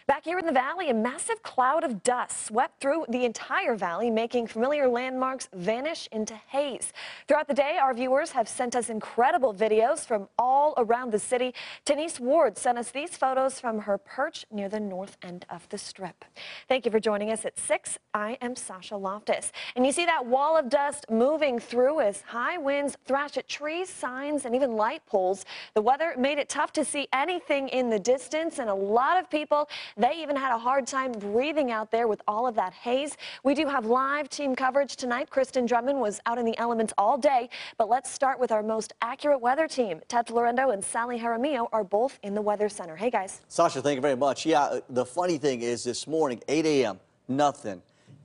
Back here in the valley, a massive cloud of dust swept through the entire valley, making familiar landmarks vanish into haze. Throughout the day, our viewers have sent us incredible videos from all around the city. Denise Ward sent us these photos from her perch near the north end of the Strip. Thank you for joining us at 6. I am Sasha Loftus. And you see that wall of dust moving through as high winds thrash at trees, signs, and even light poles. The weather made it tough to see anything in the distance, and a lot of people, they even had a hard time breathing out there with all of that haze. We do have live team coverage tonight. Kristen Drummond was out in the elements all day, but let's start with our most accurate weather team. Ted Florendo and Sally Jaramillo are both in the Weather Center. Hey, guys. Sasha, thank you very much. Yeah, the funny thing is this morning, 8 a.m., nothing.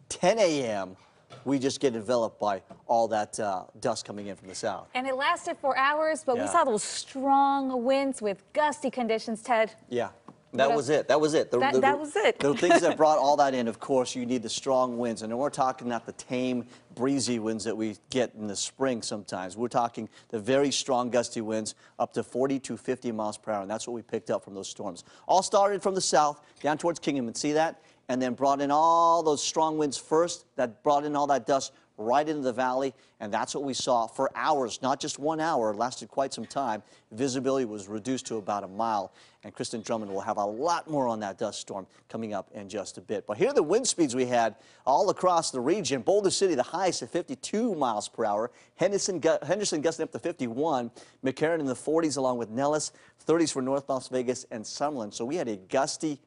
10 a.m., we just get enveloped by all that dust coming in from the south. And it lasted for hours, but we saw those strong winds with gusty conditions, Ted. Yeah. That was it. That was it. That was it. The things that brought all that in, of course, you need the strong winds. And we're talking not the tame, breezy winds that we get in the spring sometimes. We're talking the very strong, gusty winds up to 40 to 50 miles per hour. And that's what we picked up from those storms. All started from the south down towards Kingman. See that? And then brought in all those strong winds first that brought in all that dust right into the valley, and that's what we saw for hours, not just 1 hour. It lasted quite some time. Visibility was reduced to about a mile, and Kristen Drummond will have a lot more on that dust storm coming up in just a bit. But here are the wind speeds we had all across the region. Boulder City, the highest at 52 miles per hour. Henderson gusting up to 51. McCarran in the 40s along with Nellis. 30s for North Las Vegas and Summerlin. So we had a gusty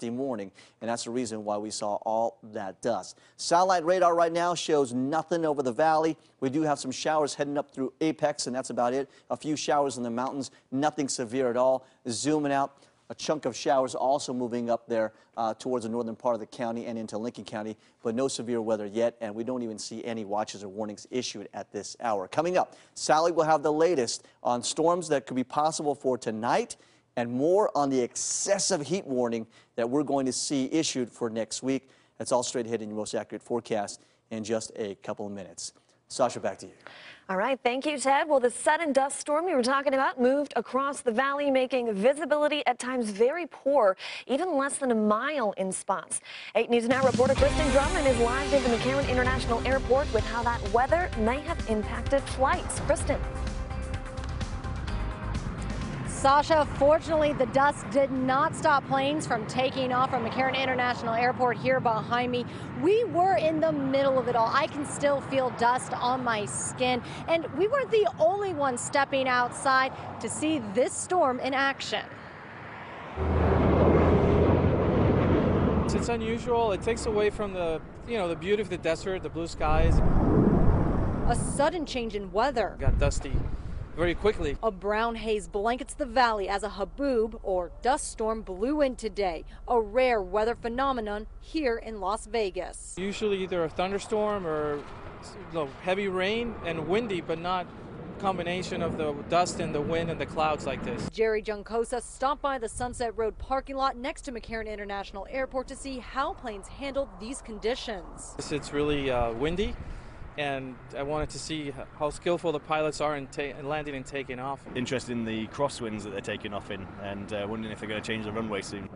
morning, and that's the reason why we saw all that dust. Satellite radar right now shows nothing over the valley. We do have some showers heading up through Apex, and that's about it. A few showers in the mountains, nothing severe at all. Zooming out, a chunk of showers also moving up there towards the northern part of the county and into Lincoln County, but no severe weather yet, and we don't even see any watches or warnings issued at this hour. Coming up, Sally will have the latest on storms that could be possible for tonight and more on the excessive heat warning that we're going to see issued for next week. That's all straight ahead in your most accurate forecast in just a couple of minutes. Sasha, back to you. All right, thank you, Ted. Well, the sudden dust storm we were talking about moved across the valley, making visibility at times very poor, even less than a mile in spots. 8 News Now reporter Kristen Drummond is live at the McCarran International Airport with how that weather may have impacted flights. Kristen. Sasha, fortunately, the dust did not stop planes from taking off from McCarran International Airport here behind me. We were in the middle of it all. I can still feel dust on my skin, and we weren't the only ones stepping outside to see this storm in action. It's unusual. It takes away from the beauty of the desert, the blue skies. A sudden change in weather. Got dusty very quickly. A brown haze blankets the valley as a haboob or dust storm blew in today, a rare weather phenomenon here in Las Vegas. Usually either a thunderstorm or heavy rain and windy, but not a combination of the dust and the wind and the clouds like this. Jerry Juncosa stopped by the Sunset Road parking lot next to McCarran International Airport to see how planes handled these conditions. It's really windy, and I wanted to see how skillful the pilots are in landing and taking off. Interested in the crosswinds that they're taking off in, and wondering if they're going to change the runway soon.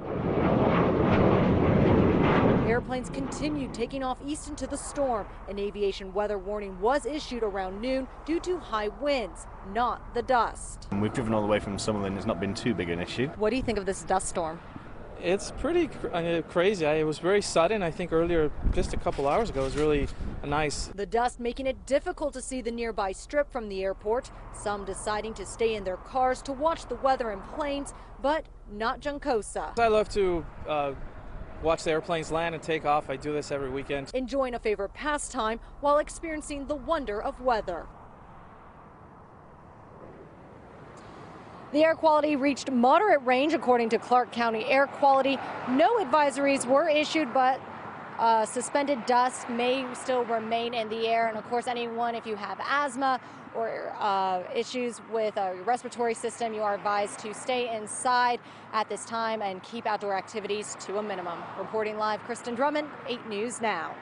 Airplanes continued taking off east into the storm. An aviation weather warning was issued around noon due to high winds, not the dust. We've driven all the way from Summerlin. It's not been too big an issue. What do you think of this dust storm? It's pretty crazy. It was very sudden. I think earlier, just a couple hours ago, it was really nice. The dust making it difficult to see the nearby strip from the airport. Some deciding to stay in their cars to watch the weather in planes, but not Juncosa. I love to watch the airplanes land and take off. I do this every weekend. Enjoying a favorite pastime while experiencing the wonder of weather. The air quality reached moderate range according to Clark County Air Quality. No advisories were issued, but suspended dust may still remain in the air. And of course, anyone, if you have asthma or issues with a respiratory system, you are advised to stay inside at this time and keep outdoor activities to a minimum. Reporting live, Kristen Drummond, 8 News Now.